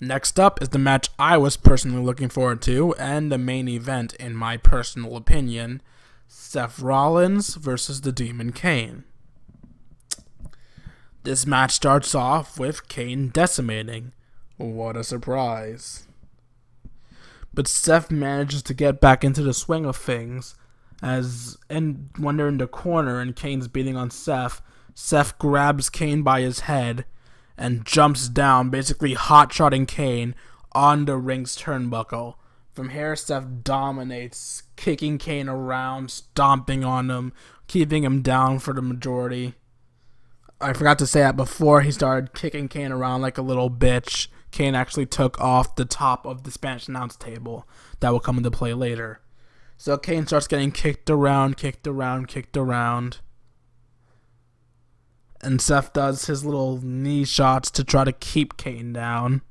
Next up is the match I was personally looking forward to, and the main event, in my personal opinion, Seth Rollins versus the Demon Kane. This match starts off with Kane decimating. What a surprise. But Seth manages to get back into the swing of things, when they're in the corner and Kane's beating on Seth, Seth grabs Kane by his head and jumps down, basically hot-shotting Kane on the ring's turnbuckle. From here, Seth dominates, kicking Kane around, stomping on him, keeping him down for the majority. I forgot to say that before he started kicking Kane around like a little bitch, Kane actually took off the top of the Spanish announce table. That will come into play later. So Kane starts getting kicked around. And Seth does his little knee shots to try to keep Kane down.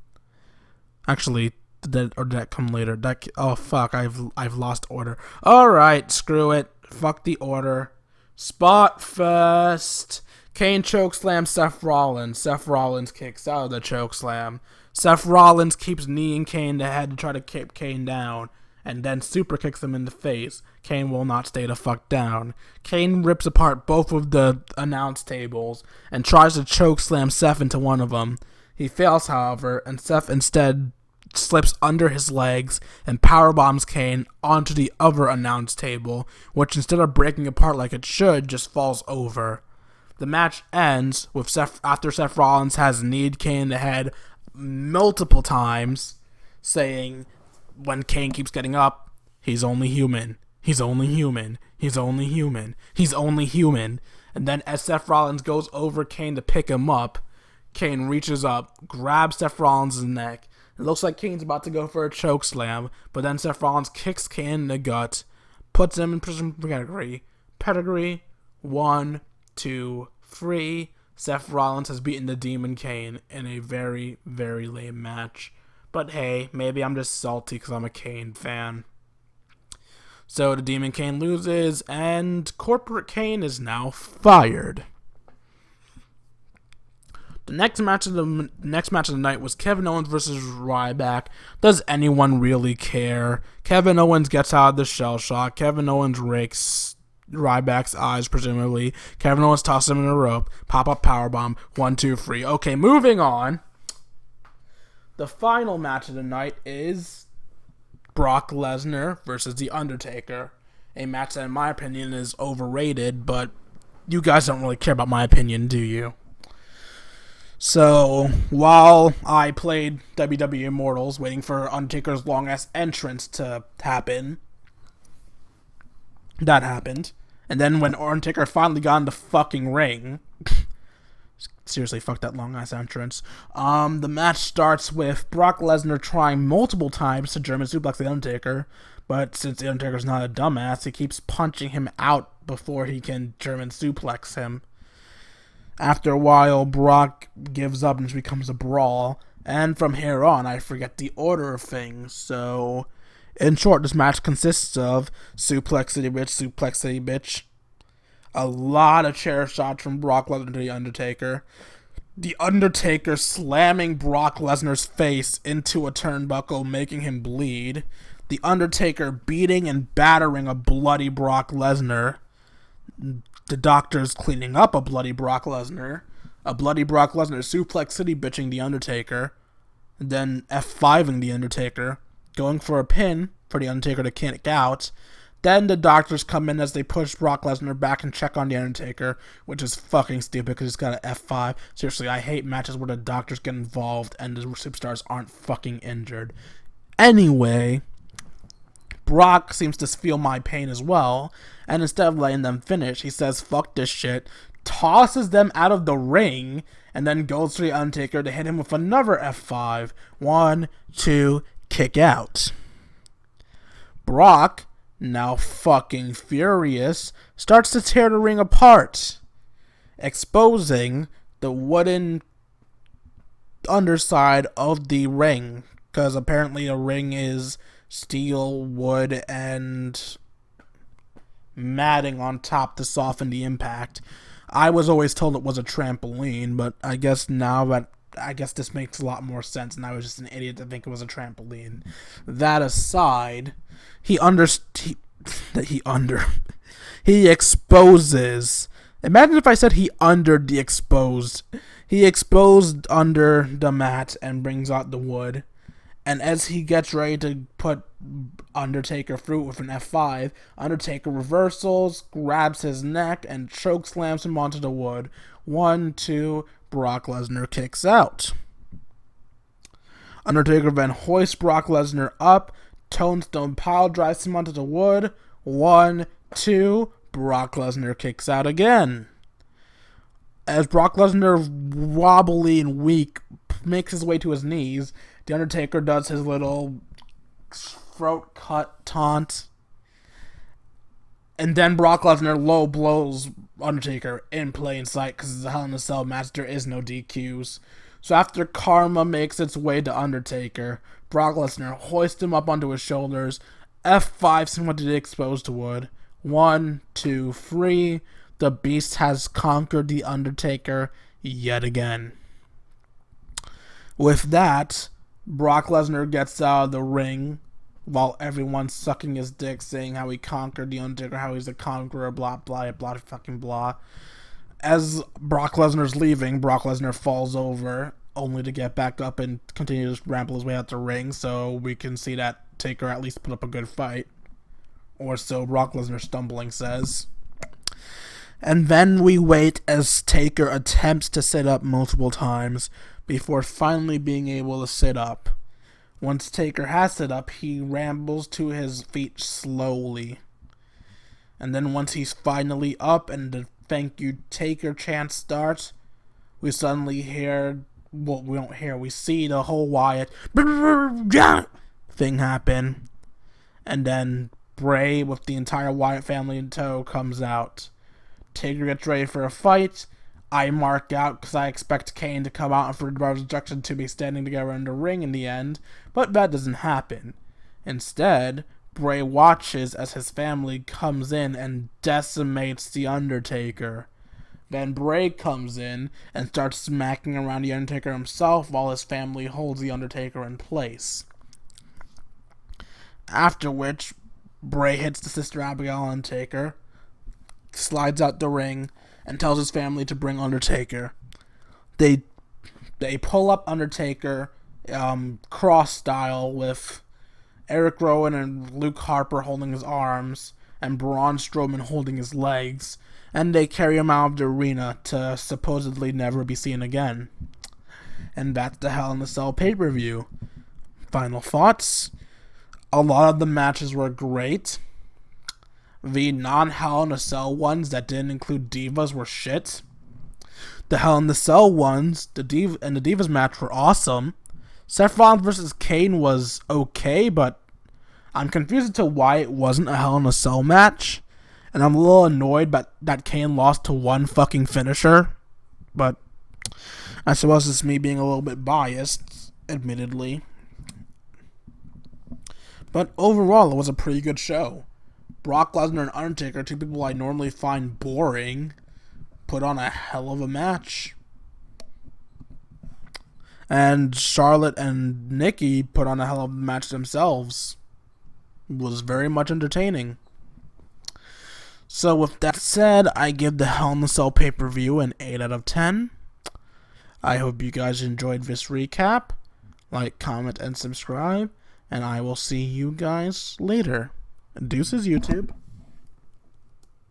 Actually, did that come later? Oh fuck, I've lost order. Alright, screw it. Fuck the order. Spot first. Kane chokeslams Seth Rollins. Seth Rollins kicks out of the chokeslam. Seth Rollins keeps kneeing Kane in the head to try to keep Kane down, and then super kicks him in the face. Kane will not stay the fuck down. Kane rips apart both of the announce tables and tries to chokeslam Seth into one of them. He fails, however, and Seth instead slips under his legs and powerbombs Kane onto the other announce table, which instead of breaking apart like it should, just falls over. The match ends with after Seth Rollins has kneed Kane in the head multiple times, saying, when Kane keeps getting up, he's only human. He's only human. He's only human. He's only human. And then as Seth Rollins goes over Kane to pick him up, Kane reaches up, grabs Seth Rollins' neck. It looks like Kane's about to go for a choke slam, but then Seth Rollins kicks Kane in the gut, puts him in prison pedigree. Pedigree, 1, 2, 3. Seth Rollins has beaten the Demon Kane in a very, very lame match. But hey, maybe I'm just salty because I'm a Kane fan. So the Demon Kane loses, and Corporate Kane is now fired. The next match of the night was Kevin Owens versus Ryback. Does anyone really care? Kevin Owens gets out of the shell shock. Kevin Owens rakes Ryback's eyes, presumably. Kevin Owens tosses him in a rope. Pop-up powerbomb. 1, 2, 3. Okay, moving on. The final match of the night is Brock Lesnar versus The Undertaker. A match that, in my opinion, is overrated, but you guys don't really care about my opinion, do you? So, while I played WWE Immortals, waiting for Undertaker's long-ass entrance to happen, that happened. And then when Undertaker finally got in the fucking ring, seriously, fuck that long-ass entrance, the match starts with Brock Lesnar trying multiple times to German suplex The Undertaker, but since The Undertaker's not a dumbass, he keeps punching him out before he can German suplex him. After a while, Brock gives up and it becomes a brawl, and from here on, I forget the order of things, so in short, this match consists of suplex city bitch, a lot of chair shots from Brock Lesnar to The Undertaker, The Undertaker slamming Brock Lesnar's face into a turnbuckle, making him bleed, The Undertaker beating and battering a bloody Brock Lesnar, the doctors cleaning up a bloody Brock Lesnar suplex city bitching The Undertaker, and then F5ing The Undertaker, going for a pin for The Undertaker to kick out. Then the doctors come in as they push Brock Lesnar back and check on The Undertaker, which is fucking stupid because he's got an F5. Seriously, I hate matches where the doctors get involved and the superstars aren't fucking injured. Anyway, Brock seems to feel my pain as well, and instead of letting them finish, he says, fuck this shit, tosses them out of the ring, and then goes to The Undertaker to hit him with another F5. 1, 2, kick out. Brock, now fucking furious, starts to tear the ring apart, exposing the wooden underside of the ring, because apparently the ring is steel, wood, and matting on top to soften the impact. I was always told it was a trampoline, but I guess now that I guess this makes a lot more sense, and I was just an idiot to think it was a trampoline. That aside, he exposes. Imagine if I said he exposed. He exposed under the mat and brings out the wood. And as he gets ready to put Undertaker through with an F5, Undertaker reversals, grabs his neck, and choke slams him onto the wood. 1, 2, Brock Lesnar kicks out. Undertaker then hoists Brock Lesnar up. Tombstone pile drives him onto the wood. 1, 2, Brock Lesnar kicks out again. As Brock Lesnar, wobbly and weak, makes his way to his knees, The Undertaker does his little throat cut taunt. And then Brock Lesnar low blows Undertaker in plain sight because it's a Hell in a Cell match. There is no DQs. So after Karma makes its way to Undertaker, Brock Lesnar hoists him up onto his shoulders, F5s him onto the exposed wood. 1, 2, 3. The Beast has conquered The Undertaker yet again. With that, Brock Lesnar gets out of the ring while everyone's sucking his dick, saying how he conquered The Undertaker, how he's a conqueror, blah, blah, blah, fucking blah. As Brock Lesnar's leaving, Brock Lesnar falls over, only to get back up and continue to ramble his way out the ring, so we can see that Taker at least put up a good fight. Or so Brock Lesnar stumbling says. And then we wait as Taker attempts to sit up multiple times before finally being able to sit up. Once Taker has sit up, he rambles to his feet slowly. And then once he's finally up and the thank you Taker chant starts, we suddenly hear, well, we don't hear, we see the whole Wyatt thing happen. And then Bray, with the entire Wyatt family in tow, comes out. Taker gets ready for a fight. I mark out because I expect Kane to come out and for Brothers Instruction to be standing together in the ring in the end, but that doesn't happen. Instead, Bray watches as his family comes in and decimates The Undertaker. Then Bray comes in and starts smacking around The Undertaker himself while his family holds The Undertaker in place. After which, Bray hits the Sister Abigail Undertaker, slides out the ring, and tells his family to bring Undertaker. They pull up Undertaker cross style with Eric Rowan and Luke Harper holding his arms and Braun Strowman holding his legs, and they carry him out of the arena to supposedly never be seen again. And that's the Hell in a Cell pay-per-view. Final thoughts? A lot of the matches were great. The non-Hell in a Cell ones that didn't include Divas were shit. The Hell in a Cell ones, the Divas match were awesome. Seth Rollins vs. Kane was okay, but I'm confused as to why it wasn't a Hell in a Cell match. And I'm a little annoyed that Kane lost to one fucking finisher. But I suppose it's me being a little bit biased, admittedly. But overall, it was a pretty good show. Brock Lesnar and Undertaker, two people I normally find boring, put on a hell of a match. And Charlotte and Nikki put on a hell of a match themselves. It was very much entertaining. So with that said, I give the Hell in a Cell pay-per-view an 8 out of 10. I hope you guys enjoyed this recap. Like, comment, and subscribe. And I will see you guys later. Deuces, YouTube.